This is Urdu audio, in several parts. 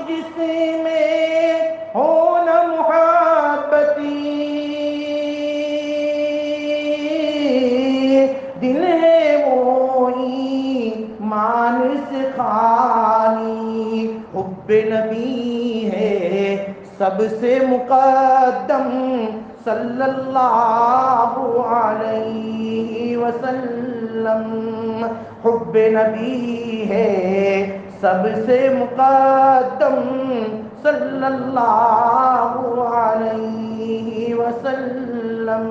جس میں ہو نہ محبتی، دل ہے وہ ایمان سے خالی، حب نبی ہے سب سے مقدم صلی اللہ علیہ وسلم، حب نبی ہے سب سے مقدم صلی اللہ علیہ وسلم۔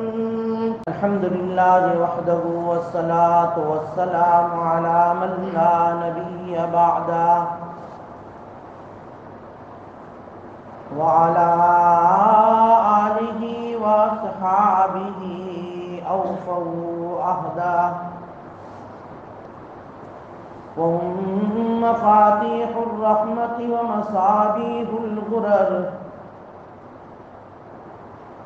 الحمدللہ وحدہ والصلاة والسلام علی من لا نبی بعدہ وعلى آلہ وصحابہ اوفوا عہدہ وهم مفاتيح الرحمة ومصابيح الغرر،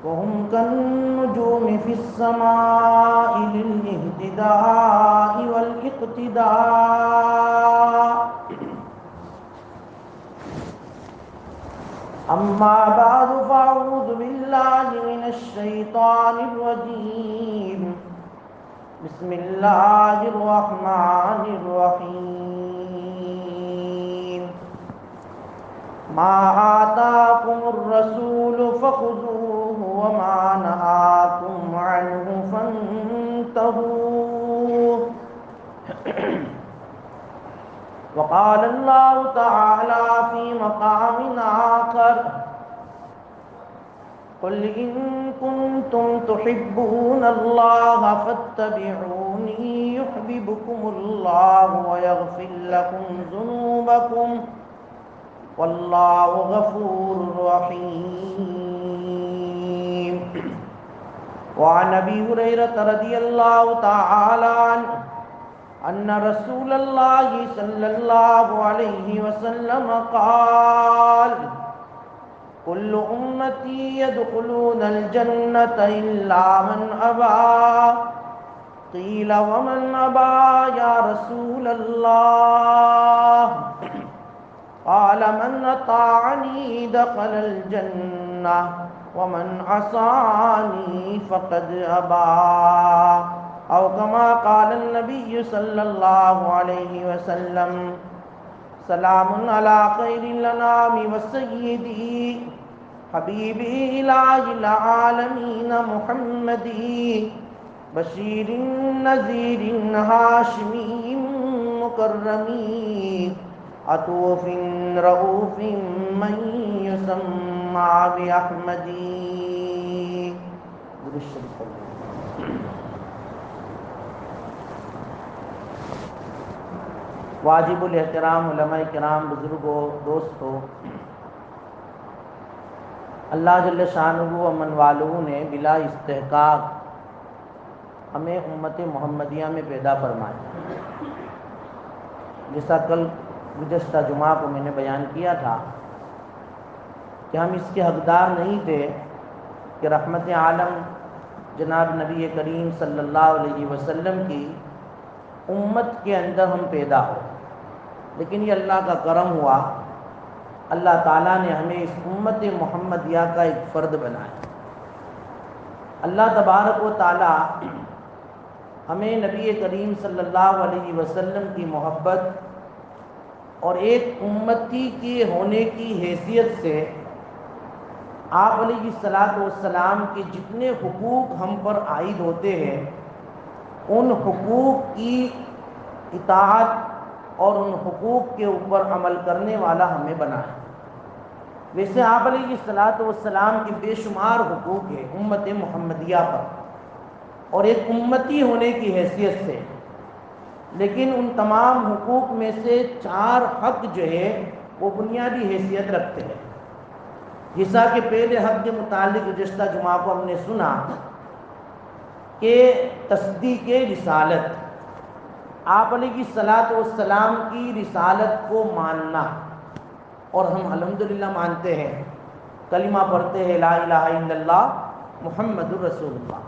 وهم كالنجوم في السماء للاهتداء والاقتداء۔ أما بعد فأعوذ بالله من الشيطان الرجيم، بسم الله الرحمن الرحيم۔ ما آتاكم الرسول فخذوه وما نهاكم عنه فانتهوا۔ وقال الله تعالى في مقام آخر، قل إن كنتم تحبون الله فاتبعوني يحببكم الله ويغفر لكم ذنوبكم والله غفور رحيم۔ وعن أبي هريرة رضي الله تعالى عنه أن رسول الله صلى الله عليه وسلم قال: كل أمتي يدخلون الجنة إلا من أبى، قيل ومن أبى يا رسول الله؟ قال من أطاعني دخل الجنة ومن عصاني فقد أبى، أو كما قال النبي صلى الله عليه وسلم۔ سلام على خير الأنام والسيدي حبيبي إله العالمين محمدي، بشير نذير هاشمي مكرمي، عطوف رؤوف من يسمى بأحمدي۔ واجب الاحترام علماء کرام، بزرگوں، دوستوں، اللہ جل شانہ و من والہ نے بلا استحقاق ہمیں امت محمدیہ میں پیدا فرمایا۔ جیسا کل گزشتہ جمعہ کو میں نے بیان کیا تھا کہ ہم اس کے حقدار نہیں تھے کہ رحمت عالم جناب نبی کریم صلی اللہ علیہ وسلم کی امت کے اندر ہم پیدا ہو، لیکن یہ اللہ کا کرم ہوا، اللہ تعالیٰ نے ہمیں اس امت محمدیہ کا ایک فرد بنایا۔ اللہ تبارک و تعالیٰ ہمیں نبی کریم صلی اللہ علیہ وسلم کی محبت اور ایک امتی کے ہونے کی حیثیت سے آپ علیہ السلام کے جتنے حقوق ہم پر عائد ہوتے ہیں ان حقوق کی اطاعت اور ان حقوق کے اوپر عمل کرنے والا ہمیں بنایا۔ ویسے آپ علیہ السلام کے بے شمار حقوق ہیں امت محمدیہ پر اور ایک امتی ہونے کی حیثیت سے، لیکن ان تمام حقوق میں سے 4 حق جو ہے وہ بنیادی حیثیت رکھتے ہیں۔ جیسا کہ پہلے حق کے متعلق گزشتہ جمعہ کو ہم نے سنا کہ تصدیق رسالت، آپ علیہ السلام کی رسالت کو ماننا، اور ہم الحمدللہ مانتے ہیں، کلمہ پڑھتے ہیں لا الہ الا اللہ محمد الرسول اللہ،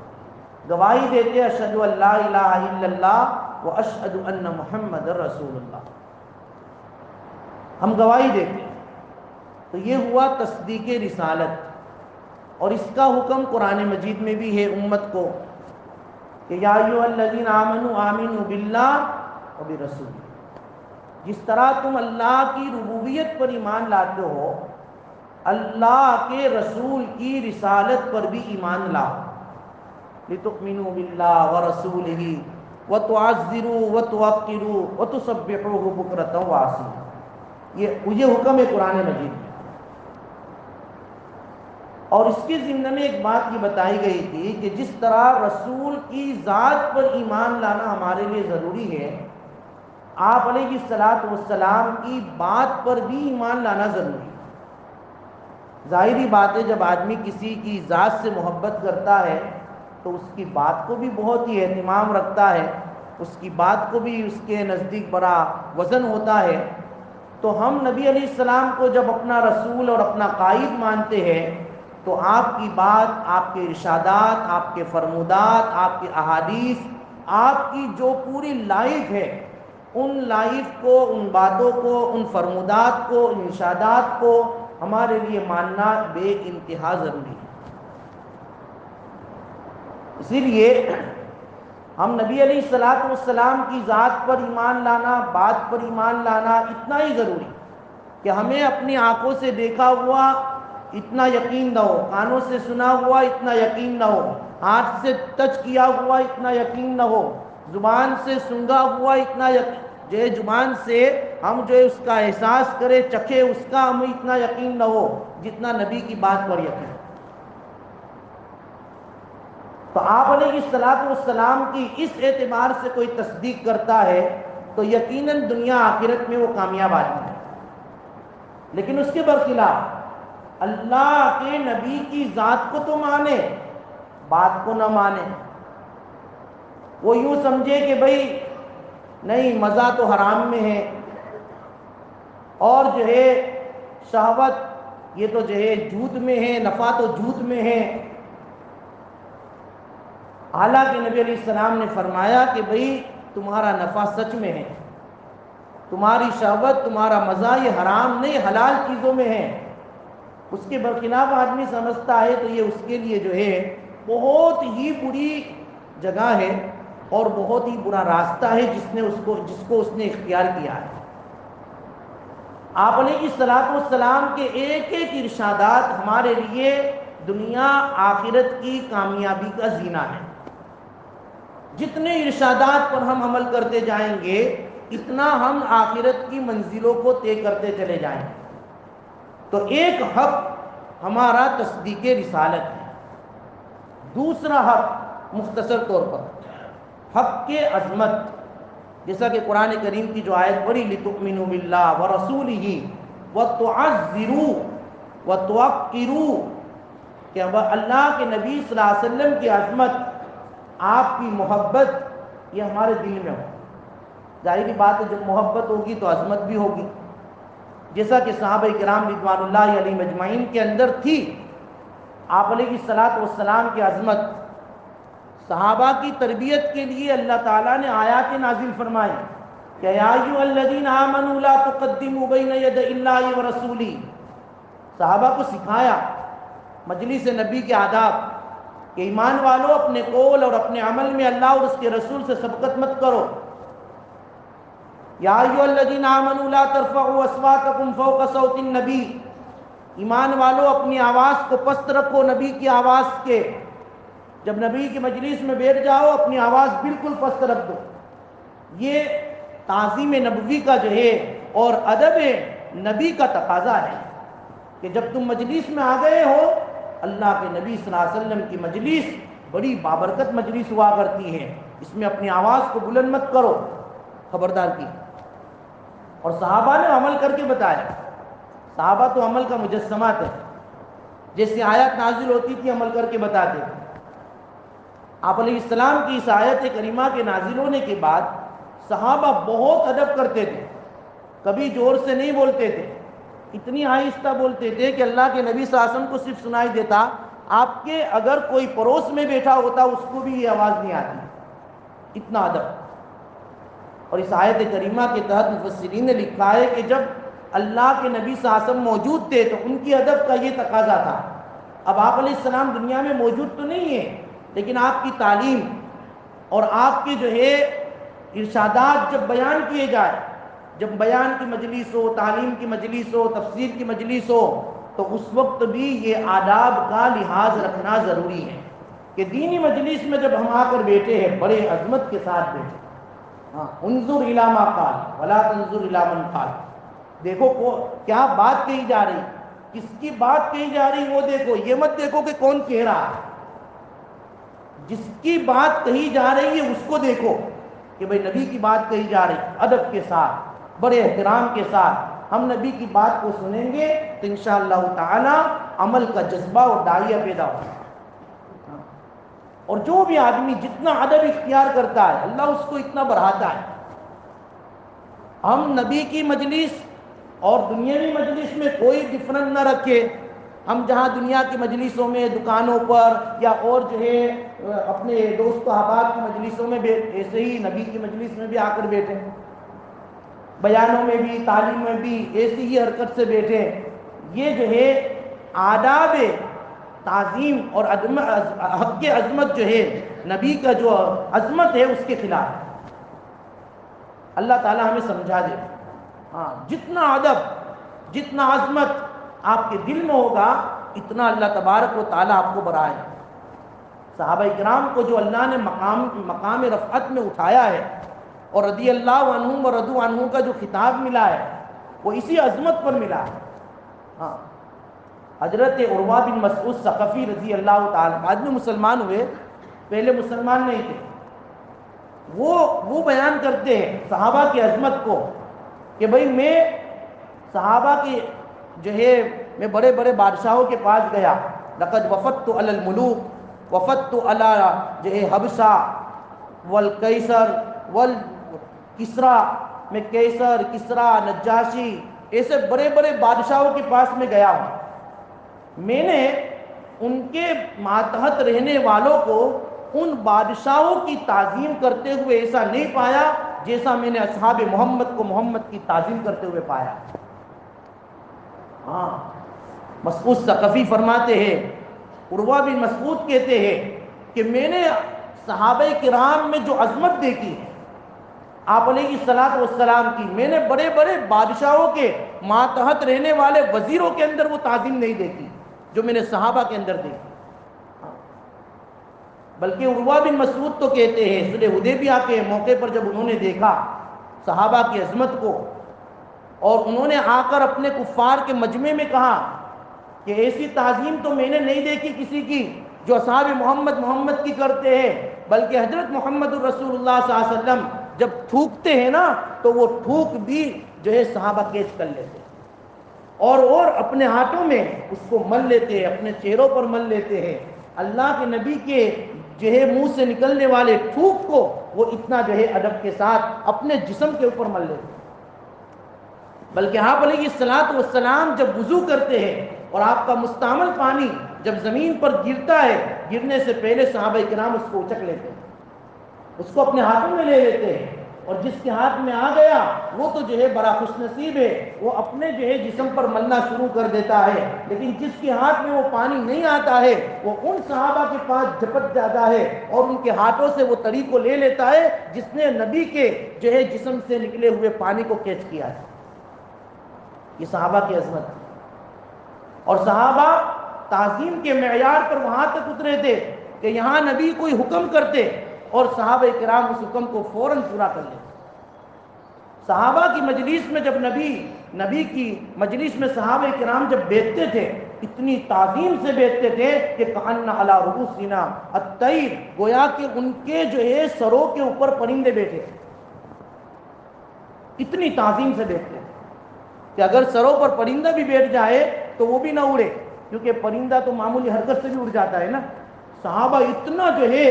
گواہی دیتے ہیں اشہد ان لا الہ الا اللہ و اشہد ان محمد الرسول اللہ، ہم گواہی دیتے ہیں۔ تو یہ ہوا تصدیق رسالت، اور اس کا حکم قرآن مجید میں بھی ہے امت کو کہ یا ایھا الذین آمنوا آمنوا باللہ وبرسولہ، جس طرح تم اللہ کی ربوبیت پر ایمان لاتے ہو، اللہ کے رسول کی رسالت پر بھی ایمان لاؤ، لتؤمنوا باللہ ورسولہ وتعزروہ وتوقروہ وتسبحوہ بکرۃ وعصیلا، یہ حکم ہے قرآن مجید میں۔ اور اس کے ضمن میں ایک بات یہ بتائی گئی تھی کہ جس طرح رسول کی ذات پر ایمان لانا ہمارے لیے ضروری ہے، آپ علیہ الصلوۃ والسلام کی بات پر بھی ایمان لانا ضروری ہے۔ ظاہری بات ہے جب آدمی کسی کی ذات سے محبت کرتا ہے تو اس کی بات کو بھی بہت ہی اہتمام رکھتا ہے، اس کی بات کو بھی اس کے نزدیک بڑا وزن ہوتا ہے۔ تو ہم نبی علیہ السلام کو جب اپنا رسول اور اپنا قائد مانتے ہیں تو آپ کی بات، آپ کے ارشادات، آپ کے فرمودات، آپ کے احادیث، آپ کی جو پوری لائف ہے، ان لائف کو، ان باتوں کو، ان فرمودات کو، ان ارشادات کو ہمارے لیے ماننا بے انتہا ضروری ہے۔ اسی لیے ہم نبی علیہ الصلوۃ والسلام کی ذات پر ایمان لانا، بات پر ایمان لانا اتنا ہی ضروری کہ ہمیں اپنی آنکھوں سے دیکھا ہوا اتنا یقین نہ ہو، کانوں سے سنا ہوا اتنا یقین نہ ہو، ہاتھ سے ٹچ کیا ہوا اتنا یقین نہ ہو، زبان سے سونگھا ہوا اتنا یقین، جو زبان سے ہم جو اس کا احساس کرے، چکھے، اس کا ہمیں اتنا یقین نہ ہو جتنا نبی کی بات پر یقین۔ تو آپ علیہ الصلوۃ والسلام کی اس اعتبار سے کوئی تصدیق کرتا ہے تو یقیناً دنیا آخرت میں وہ کامیاب آدمی ہے۔ لیکن اس کے برخلاف اللہ کے نبی کی ذات کو تو مانے، بات کو نہ مانے، وہ یوں سمجھے کہ بھئی نہیں، مزہ تو حرام میں ہے، اور جو ہے شہوت یہ تو جو ہے جھوٹ میں ہے، نفع تو جھوٹ میں ہے۔ حالانکہ نبی علیہ السلام نے فرمایا کہ بھئی تمہارا نفع سچ میں ہے، تمہاری شہوت، تمہارا مزہ یہ حرام نہیں، حلال چیزوں میں ہے۔ اس کے برخلاف آدمی سمجھتا ہے تو یہ اس کے لیے جو ہے بہت ہی بری جگہ ہے اور بہت ہی برا راستہ ہے جس کو اس نے اختیار کیا ہے۔ آپ علیہ الصلوۃ والسلام کے ایک ایک ارشادات ہمارے لیے دنیا آخرت کی کامیابی کا زینہ ہے۔ جتنے ارشادات پر ہم عمل کرتے جائیں گے اتنا ہم آخرت کی منزلوں کو طے کرتے چلے جائیں گے۔ تو ایک حق ہمارا تصدیق رسالت ہے۔ دوسرا حق مختصر طور پر حق کے عظمت، جیسا کہ قرآن کریم کی جو آیت پڑھی لِتُؤْمِنُوا بِاللَّهِ وَرَسُولِهِ وَتُعَزِّرُوا وَتُوَقِّرُوا، کہ اللہ کے نبی صلی اللہ علیہ وسلم کی عظمت، آپ کی محبت یہ ہمارے دل میں ہو۔ ظاہری بات ہے جب محبت ہوگی تو عظمت بھی ہوگی، جیسا کہ صحابہ کرام رضوان اللہ علیہ مجمعین کے اندر تھی۔ آپ علیہ الصلوۃ والسلام کی عظمت، صحابہ کی تربیت کے لیے اللہ تعالیٰ نے آیات نازل فرمائی کہ یا ایھا الذین آمنوا لا تقدموا بین یدی اللہ ورسولہ، صحابہ کو سکھایا مجلس نبی کے آداب کہ ایمان والو اپنے قول اور اپنے عمل میں اللہ اور اس کے رسول سے سبقت مت کرو۔ یا ایھا الذین آمنوا لا ترفعوا اصواتکم فوق صوت النبی، ایمان والو اپنی آواز کو پست رکھو نبی کی آواز کے، جب نبی کی مجلس میں بیٹھ جاؤ اپنی آواز بالکل پست رکھ دو۔ یہ تعظیم نبوی کا جو ہے اور ادب نبی کا تقاضا ہے کہ جب تم مجلس میں آ گئے ہو، اللہ کے نبی صلی اللہ علیہ وسلم کی مجلس بڑی بابرکت مجلس ہوا کرتی ہے، اس میں اپنی آواز کو بلند مت کرو، خبردار کی۔ اور صحابہ نے عمل کر کے بتایا، صحابہ تو عمل کا مجسمہ تھے، جیسے آیات نازل ہوتی تھی عمل کر کے بتاتے تھے۔ آپ علیہ السلام کی اس آیت کریمہ کے نازل ہونے کے بعد صحابہ بہت ادب کرتے تھے، کبھی زور سے نہیں بولتے تھے، اتنی آہستہ بولتے تھے کہ اللہ کے نبی صلی اللہ علیہ وسلم کو صرف سنائی دیتا، آپ کے اگر کوئی پڑوس میں بیٹھا ہوتا اس کو بھی یہ آواز نہیں آتی، اتنا ادب۔ اور اس آیت کریمہ کے تحت مفسرین نے لکھا ہے کہ جب اللہ کے نبی صلی اللہ علیہ وسلم موجود تھے تو ان کی ادب کا یہ تقاضا تھا. اب آپ علیہ السلام دنیا میں موجود تو نہیں ہیں، لیکن آپ کی تعلیم اور آپ کے جو ہے ارشادات جب بیان کیے جائے، جب بیان کی مجلس ہو، تعلیم کی مجلس ہو، تفسیر کی مجلس ہو، تو اس وقت بھی یہ آداب کا لحاظ رکھنا ضروری ہے کہ دینی مجلس میں جب ہم آ کر بیٹھے ہیں بڑے عظمت کے ساتھ بیٹھے. ہاں، انظر الی ما قال ولا تنظر الی من قال. دیکھو کیا بات کہی جا رہی، کس کی بات کہی جا رہی وہ دیکھو، یہ مت دیکھو کہ کون کہہ رہا ہے. جس کی بات کہی جا رہی ہے اس کو دیکھو کہ بھئی نبی کی بات کہی جا رہی، ادب کے ساتھ، بڑے احترام کے ساتھ ہم نبی کی بات کو سنیں گے تو انشاءاللہ تعالی عمل کا جذبہ اور داعیہ پیدا ہوگا. اور جو بھی آدمی جتنا ادب اختیار کرتا ہے اللہ اس کو اتنا بڑھاتا ہے. ہم نبی کی مجلس اور دنیاوی مجلس میں کوئی ڈفرنس نہ رکھے. ہم جہاں دنیا کی مجلسوں میں، دکانوں پر یا اور جو ہے اپنے دوست و احباب کی مجلسوں میں ایسے ہی نبی کی مجلس میں بھی آ کر بیٹھے، بیانوں میں بھی، تعلیم میں بھی ایسی ہی حرکت سے بیٹھے. یہ جو ہے آداب تعظیم اور حق عظمت جو ہے، نبی کا جو عظمت ہے اس کے خلاف ہے. اللہ تعالی ہمیں سمجھا دے. ہاں، جتنا ادب، جتنا عظمت آپ کے دل میں ہوگا اتنا اللہ تبارک و تعالی آپ کو بڑھائے. صحابہ کرام کو جو اللہ نے مقام رفعت میں اٹھایا ہے اور رضی اللہ عنہم و رضوا عنہ کا جو خطاب ملا ہے وہ اسی عظمت پر ملا ہے. ہاں، حضرت عروہ بن مسعود ثقفی رضی اللہ تعالی بعد میں مسلمان ہوئے، پہلے مسلمان نہیں تھے. وہ بیان کرتے ہیں صحابہ کی عظمت کو کہ بھئی میں صحابہ کی جو ہے میں بڑے بڑے بادشاہوں کے پاس گیا. لقد وفدت علی الملوک، وفدت علی جو ہے حبشہ والقیصر والکسرا، میں کیسر، کسرا، نجاشی ایسے بڑے بڑے بادشاہوں کے پاس میں گیا ہوں. میں نے ان کے ماتحت رہنے والوں کو ان بادشاہوں کی تعظیم کرتے ہوئے ایسا نہیں پایا جیسا میں نے اصحاب محمد کو محمد کی تعظیم کرتے ہوئے پایا. ہاں، مسعود ثقفی فرماتے ہیں، عروہ بن مسعود کہتے ہیں کہ میں نے صحابہ کرام میں جو عظمت دیکھی ہے آپ علیہ الصلوۃ والسلام کی، میں نے بڑے بڑے بادشاہوں کے ماتحت رہنے والے وزیروں کے اندر وہ تعظیم نہیں دیکھی جو میں نے صحابہ کے اندر دیکھی. بلکہ عروہ بن مسعود تو کہتے ہیں صلح حدیبیہ کے موقع پر جب انہوں نے دیکھا صحابہ کی عظمت کو اور انہوں نے آ کر اپنے کفار کے مجمع میں کہا کہ ایسی تعظیم تو میں نے نہیں دیکھی کسی کی جو اصحاب محمد کی کرتے ہیں، بلکہ حضرت محمد الرسول اللہ صلی اللہ علیہ وسلم جب تھوکتے ہیں نا تو وہ تھوک بھی جو ہے صحابہ کیچ کر لیتے ہیں اور اپنے ہاتھوں میں اس کو مل لیتے ہیں، اپنے چہروں پر مل لیتے ہیں. اللہ کے نبی کے جو ہے منہ سے نکلنے والے تھوک کو وہ اتنا جو ہے ادب کے ساتھ اپنے جسم کے اوپر مل لیتے ہیں. بلکہ آپ علیہ الصلوۃ والسلام جب وضو کرتے ہیں اور آپ کا مستعمل پانی جب زمین پر گرتا ہے، گرنے سے پہلے صحابہ کرام اس کو اچک لیتے ہیں، اس کو اپنے ہاتھوں میں لے لیتے ہیں. اور جس کے ہاتھ میں آ گیا وہ تو جو ہے بڑا خوش نصیب ہے، وہ اپنے جو ہے جسم پر ملنا شروع کر دیتا ہے. لیکن جس کے ہاتھ میں وہ پانی نہیں آتا ہے وہ ان صحابہ کے پاس جھپٹ جاتا ہے اور ان کے ہاتھوں سے وہ تری کو لے لیتا ہے جس نے نبی کے جو ہے جسم سے نکلے ہوئے پانی کو کیچ کیا ہے. یہ صحابہ کی عظمت ہے. اور صحابہ تعظیم کے معیار پر وہاں تک اترے تھے کہ یہاں نبی کوئی حکم کرتے اور صحابہ کرام اس حکم کو فوراً پورا کر لیتے. صحابہ کی مجلس میں جب نبی کی مجلس میں صحابہ کرام جب بیٹھتے تھے اتنی تعظیم سے بیٹھتے تھے کہ کأن علی رؤوسنا الطیر، گویا کہ ان کے جو ہے سروں کے اوپر پرندے بیٹھے تھے. اتنی تعظیم سے بیٹھتے تھے کہ اگر سروں پر پرندہ بھی بیٹھ جائے تو وہ بھی نہ اڑے، کیونکہ پرندہ تو معمولی حرکت سے بھی اڑ جاتا ہے نا. صحابہ اتنا جو ہے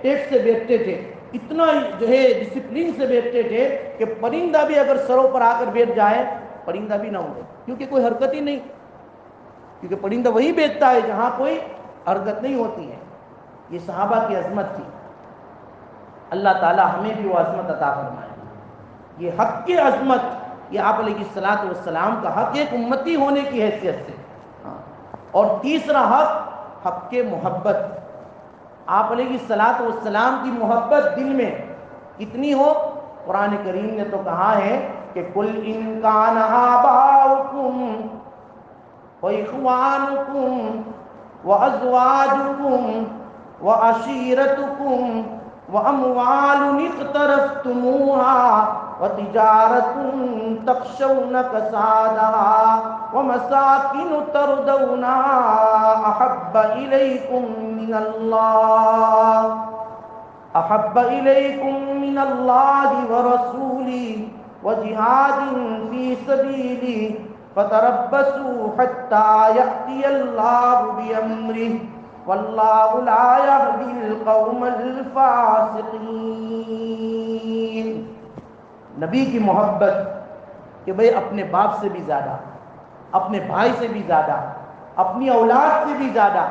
ٹیک سے بیٹھتے تھے، اتنا جو ہے ڈسپلین سے بیٹھتے تھے کہ پرندہ بھی اگر سروں پر آ کر بیٹھ جائے پرندہ بھی نہ اڑے، کیونکہ کوئی حرکت ہی نہیں، کیونکہ پرندہ وہی بیٹھتا ہے جہاں کوئی حرکت نہیں ہوتی ہے. یہ صحابہ کی عظمت تھی. اللہ تعالی ہمیں بھی وہ عظمت عطا فرمائے. یہ حق کی عظمت یہ آپ علیہ الصلوۃ والسلام کا حق ایک امتی ہونے کی حیثیت سے. اور تیسرا حق کے محبت. آپ علیہ الصلوۃ والسلام کی محبت دل میں کتنی ہو. قرآن کریم نے تو کہا ہے کہ قل ان کان آباؤکم وإخوانکم وأزواجکم وعشیرتکم وأموال اقترفتموها وتجارة تخشون كسادها ومساكن ترضونها أحب إليكم من الله ورسوله وجهاد في سبيله فتربصوا حتى يأتي الله بأمره واللہ لا یہدی القوم الفاسقین. نبی کی محبت کہ بھئی اپنے باپ سے بھی زیادہ، اپنے بھائی سے بھی زیادہ، اپنی اولاد سے بھی زیادہ،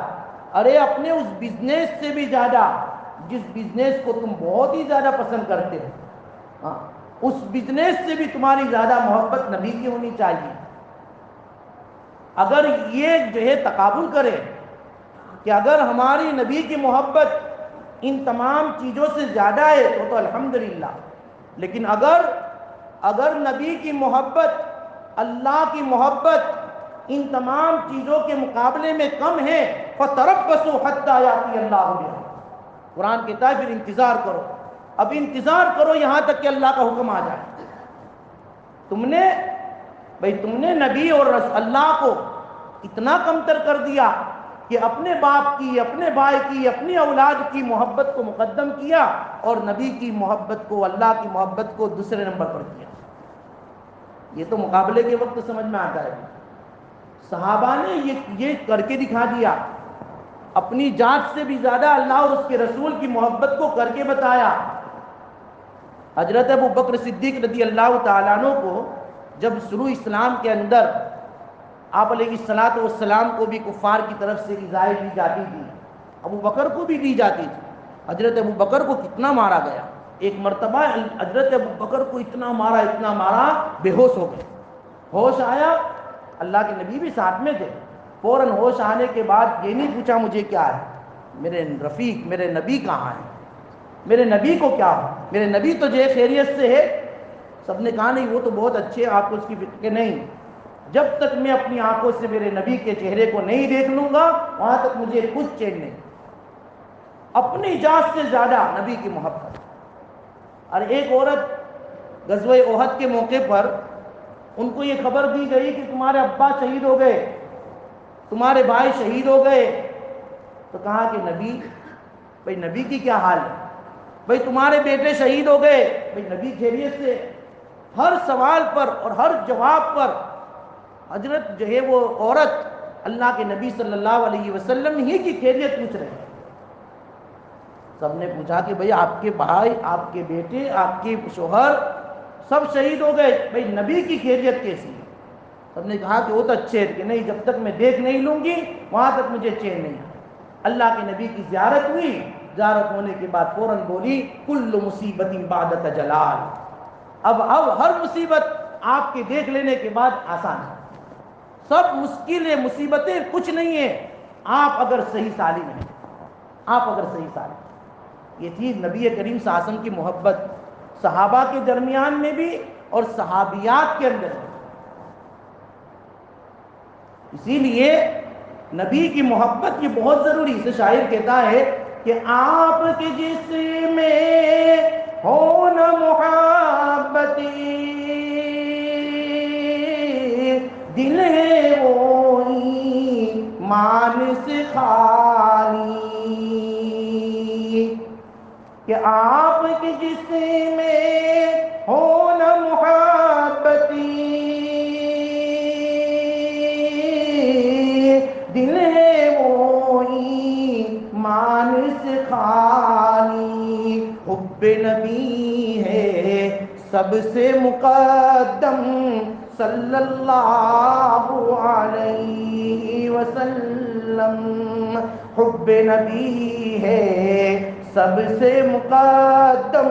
ارے اپنے اس بزنس سے بھی زیادہ جس بزنس کو تم بہت ہی زیادہ پسند کرتے ہو، اس بزنس سے بھی تمہاری زیادہ محبت نبی کی ہونی چاہیے. اگر یہ جو ہے تقابل کرے کہ اگر ہماری نبی کی محبت ان تمام چیزوں سے زیادہ ہے تو الحمدللہ، لیکن اگر نبی کی محبت، اللہ کی محبت ان تمام چیزوں کے مقابلے میں کم ہے فَتَرَبَّصُوا حَتَّى يَأْتِيَ اللَّهُ بِأَمْرِهِ. قرآن کہتا ہے پھر انتظار کرو، اب انتظار کرو یہاں تک کہ اللہ کا حکم آ جائے. تم نے نبی اور اللہ کو اتنا کمتر کر دیا کہ اپنے باپ کی، اپنے بھائی کی، اپنی اولاد کی محبت کو مقدم کیا اور نبی کی محبت کو، اللہ کی محبت کو دوسرے نمبر پر کیا. یہ تو مقابلے کے وقت سمجھ میں آتا ہے. صحابہ نے یہ کر کے دکھا دیا، اپنی ذات سے بھی زیادہ اللہ اور اس کے رسول کی محبت کو کر کے بتایا. حضرت ابو بکر صدیق رضی اللہ تعالیٰ عنہ کو جب شروع اسلام کے اندر آپ علیہ الصلوۃ والسلام کو بھی کفار کی طرف سے ایذائیں دی جاتی تھی، ابو بکر کو بھی دی جاتی تھی. حضرت ابو بکر کو کتنا مارا گیا. ایک مرتبہ حضرت ابو بکر کو اتنا مارا بے ہوش ہو گئے. ہوش آیا، اللہ کے نبی بھی ساتھ میں تھے. فوراً ہوش آنے کے بعد یہ نہیں پوچھا مجھے کیا ہے، میرے رفیق میرے نبی کہاں ہے، میرے نبی کو کیا ہو، میرے نبی تو جو خیریت سے ہے. سب نے کہا نہیں وہ تو بہت اچھے، آپ کو اس کی فکر نہیں. جب تک میں اپنی آنکھوں سے میرے نبی کے چہرے کو نہیں دیکھ لوں گا وہاں تک مجھے کچھ چین نہیں. اپنی ذات سے زیادہ نبی کی محبت. اور ایک عورت غزوہ احد کے موقع پر ان کو یہ خبر دی گئی کہ تمہارے ابا شہید ہو گئے، تمہارے بھائی شہید ہو گئے. تو کہا کہ بھئی نبی کی کیا حال ہے، بھئی تمہارے بیٹے شہید ہو گئے، بھئی نبی خیریت سے. ہر سوال پر اور ہر جواب پر حضرت جو ہے وہ عورت اللہ کے نبی صلی اللہ علیہ وسلم ہی کی خیریت پوچھ رہے ہیں. سب نے پوچھا کہ بھئی آپ کے بھائی، آپ کے بیٹے، آپ کے شوہر سب شہید ہو گئے، بھئی نبی کی خیریت کیسی ہے. سب نے کہا کہ وہ تو اچھے ہے کہ نہیں، جب تک میں دیکھ نہیں لوں گی وہاں تک مجھے چین نہیں. اللہ کے نبی کی زیارت ہوئی، زیارت ہونے کے بعد فوراً بولی کل مصیبت بعدک جلال. اب ہر مصیبت آپ کے دیکھ لینے کے بعد آسان ہے. سب مشکلیں مصیبتیں کچھ نہیں ہیں آپ اگر صحیح سالم ہیں، آپ اگر صحیح سالم. یہ تھی نبی کریم صلی اللہ علیہ وسلم کی محبت صحابہ کے درمیان میں بھی اور صحابیات کے اندر بھی. اسی لیے نبی کی محبت یہ بہت ضروری. اسے شاعر کہتا ہے کہ آپ کے جسم میں ہو نہ محبتی دل ہے وہ مان سے خالی. کہ آپ کے جسم میں ہو نہ محبتی دل ہے وہ ایمان سے خالی. حب نبی ہے سب سے مقدم صلی اللہ علیہ وسلم. حب نبی ہے سب سے مقدم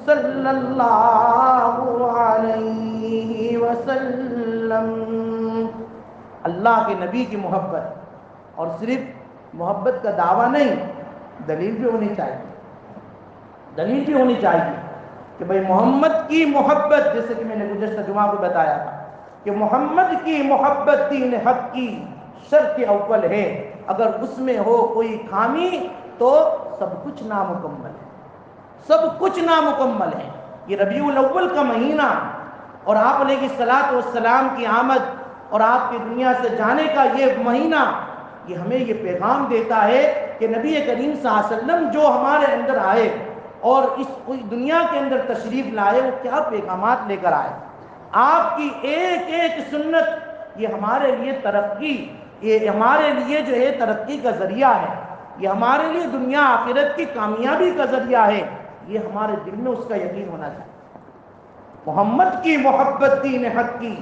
صلی اللہ علیہ وسلم۔ اللہ کے نبی کی محبت، اور صرف محبت کا دعویٰ نہیں، دلیل بھی ہونی چاہیے، دلیل بھی ہونی چاہیے کہ بھئی محمد کی محبت، جیسے کہ میں نے گزشتہ جمعہ کو بتایا تھا کہ محمد کی محبت دین حق کی شرط اول ہے، اگر اس میں ہو کوئی خامی تو سب کچھ نامکمل ہے، سب کچھ نامکمل ہے۔ یہ ربیع الاول کا مہینہ اور آپ علیہ الصلوۃ والسلام کی آمد اور آپ کی دنیا سے جانے کا یہ مہینہ، یہ ہمیں یہ پیغام دیتا ہے کہ نبی کریم صلی اللہ علیہ وسلم جو ہمارے اندر آئے اور اس دنیا کے اندر تشریف لائے، وہ کیا پیغامات لے کر آئے۔ آپ کی ایک ایک سنت یہ ہمارے لیے ترقی، یہ ہمارے لیے جو ہے ترقی کا ذریعہ ہے، یہ ہمارے لیے دنیا آخرت کی کامیابی کا ذریعہ ہے۔ یہ ہمارے دل میں اس کا یقین ہونا چاہیے۔ محمد کی محبت دین حق کی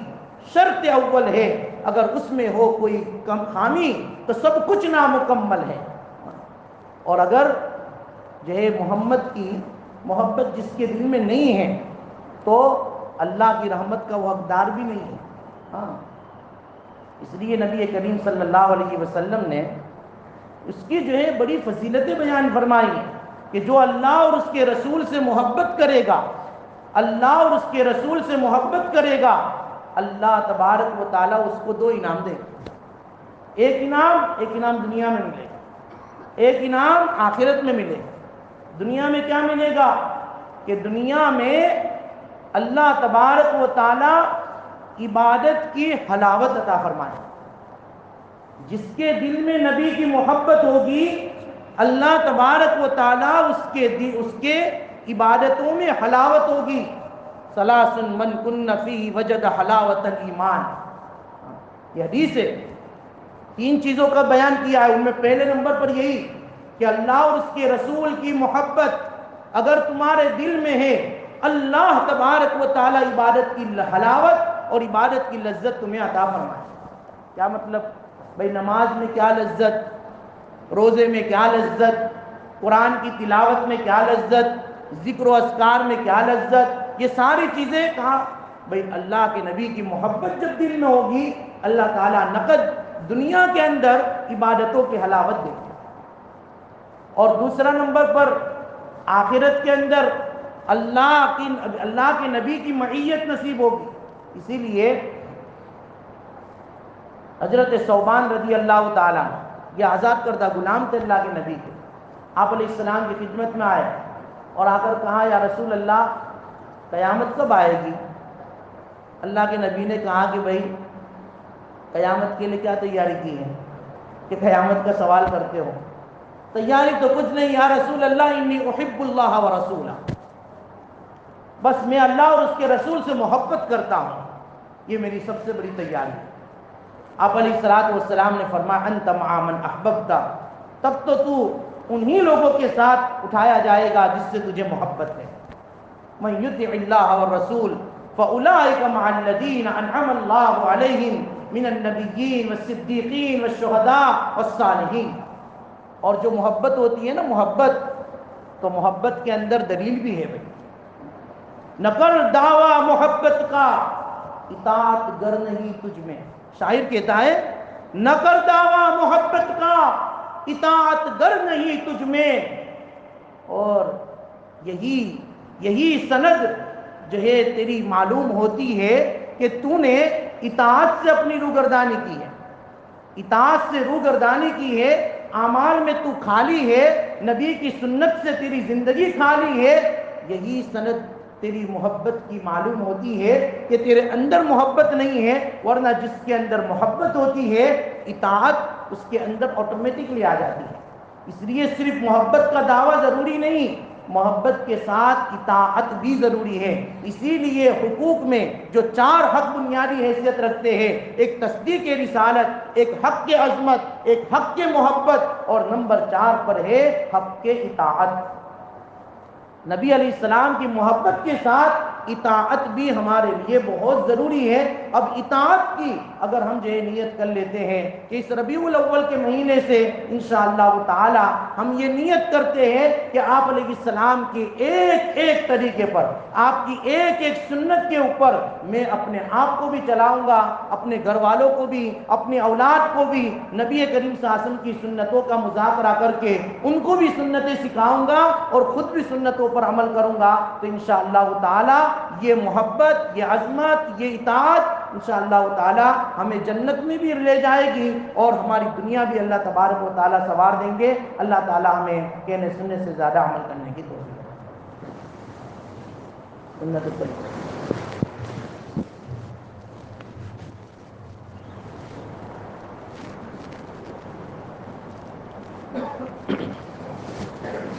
شرط اول ہے، اگر اس میں ہو کوئی خامی تو سب کچھ نامکمل ہے۔ اور اگر جو ہے محمد کی محبت جس کے دل میں نہیں ہے تو اللہ کی رحمت کا وہ حقدار بھی نہیں ہے۔ ہاں، اس لیے نبی کریم صلی اللہ علیہ وسلم نے اس کی جو ہے بڑی فضیلتیں بیان فرمائی ہیں کہ جو اللہ اور اس کے رسول سے محبت کرے گا، اللہ اور اس کے رسول سے محبت کرے گا، اللہ تبارک و تعالیٰ اس کو دو انعام دے گا۔ ایک انعام دنیا میں ملے گا، ایک انعام آخرت میں ملے گا۔ دنیا میں کیا ملے گا کہ دنیا میں اللہ تبارک و تعالیٰ عبادت کی حلاوت عطا فرمائے۔ جس کے دل میں نبی کی محبت ہوگی، اللہ تبارک و تعالیٰ اس کے عبادتوں میں حلاوت ہوگی۔ ثلاث من کن فیہ وجد حلاوت الایمان، یہ حدیث ہے۔ تین چیزوں کا بیان کیا ہے، ان میں پہلے نمبر پر یہی کہ اللہ اور اس کے رسول کی محبت اگر تمہارے دل میں ہے، اللہ تبارک و تعالیٰ عبادت کی حلاوت اور عبادت کی لذت تمہیں عطا فرمائے۔ کیا مطلب؟ بھئی نماز میں کیا لذت، روزے میں کیا لذت، قرآن کی تلاوت میں کیا لذت، ذکر و اذکار میں کیا لذت، یہ ساری چیزیں کہاں؟ بھئی اللہ کے نبی کی محبت جب دل میں ہوگی، اللہ تعالیٰ نقد دنیا کے اندر عبادتوں کی حلاوت دے گا۔ اور دوسرا نمبر پر آخرت کے اندر اللہ کے نبی کی معیت نصیب ہوگی۔ اسی لیے حضرت ثوبان رضی اللہ تعالیٰ، یہ آزاد کردہ غلام تھے اللہ کے نبی کے، آپ علیہ السلام کی خدمت میں آئے اور آ کر کہا یا رسول اللہ قیامت کب آئے گی؟ اللہ کے نبی نے کہا کہ بھائی قیامت کے لیے کیا تیاری کی ہے کہ قیامت کا سوال کرتے ہو؟ تیاری تو کچھ نہیں یا رسول اللہ، انی احب اللہ و رسولہ، بس میں اللہ اور اس کے رسول سے محبت کرتا ہوں، یہ میری سب سے بڑی تیاری ہے۔ آپ علیہ الصلوۃ والسلام نے فرمایا انت مع من احببت، تب تو انہی لوگوں کے ساتھ اٹھایا جائے گا جس سے تجھے محبت ہے۔ من یطع اللہ والرسول فاولئک مع الذین انعم اللہ علیہم من النبیین والصدیقین والشہداء والصالحین۔ اور جو محبت ہوتی ہے نا، محبت تو محبت کے اندر دلیل بھی ہے بھائی، نہ کر دعویٰ محبت کا اطاعت گر نہیں تجھ میں، شاعر کہتا ہے نہ کر دعویٰ محبت کا اطاعت گر نہیں تجھ میں۔ اور یہی سند جو ہے تیری معلوم ہوتی ہے کہ تو نے اطاعت سے اپنی روگردانی کی ہے، اطاعت سے روگردانی کی ہے، اعمال میں تو خالی ہے، نبی کی سنت سے تیری زندگی خالی ہے، یہی سند تیری محبت کی معلوم ہوتی ہے کہ تیرے اندر محبت نہیں ہے، ورنہ جس کے اندر محبت ہوتی ہے اطاعت اس کے اندر آٹومیٹکلی آ جاتی ہے۔ اس لیے صرف محبت کا دعویٰ ضروری نہیں، محبت کے ساتھ اطاعت بھی ضروری ہے۔ اسی لیے حقوق میں جو 4 حق بنیادی حیثیت رکھتے ہیں، ایک تصدیق رسالت، ایک حق کے عظمت، ایک حق کے محبت، اور نمبر 4 پر ہے حق کے اطاعت۔ نبی علیہ السلام کی محبت کے ساتھ اطاعت بھی ہمارے لیے بہت ضروری ہے۔ اب اطاعت کی اگر ہم جو نیت کر لیتے ہیں کہ اس ربیع الاول کے مہینے سے انشاءاللہ تعالی ہم یہ نیت کرتے ہیں کہ آپ علیہ السلام کی ایک ایک طریقے پر، آپ کی ایک ایک سنت کے اوپر میں اپنے آپ کو بھی چلاؤں گا، اپنے گھر والوں کو بھی، اپنی اولاد کو بھی نبی کریم صلی اللہ علیہ وسلم کی سنتوں کا مذاکرہ کر کے ان کو بھی سنتیں سکھاؤں گا اور خود بھی سنتوں پر عمل کروں گا، تو انشاءاللہ تعالی یہ محبت، یہ عظمت، یہ اطاعت انشاءاللہ تعالی ہمیں جنت میں بھی لے جائے گی اور ہماری دنیا بھی اللہ تبارک و تعالی سنوار دیں گے۔ اللہ تعالی ہمیں کہنے سننے سے زیادہ عمل کرنے کی توفیق دے۔ سنت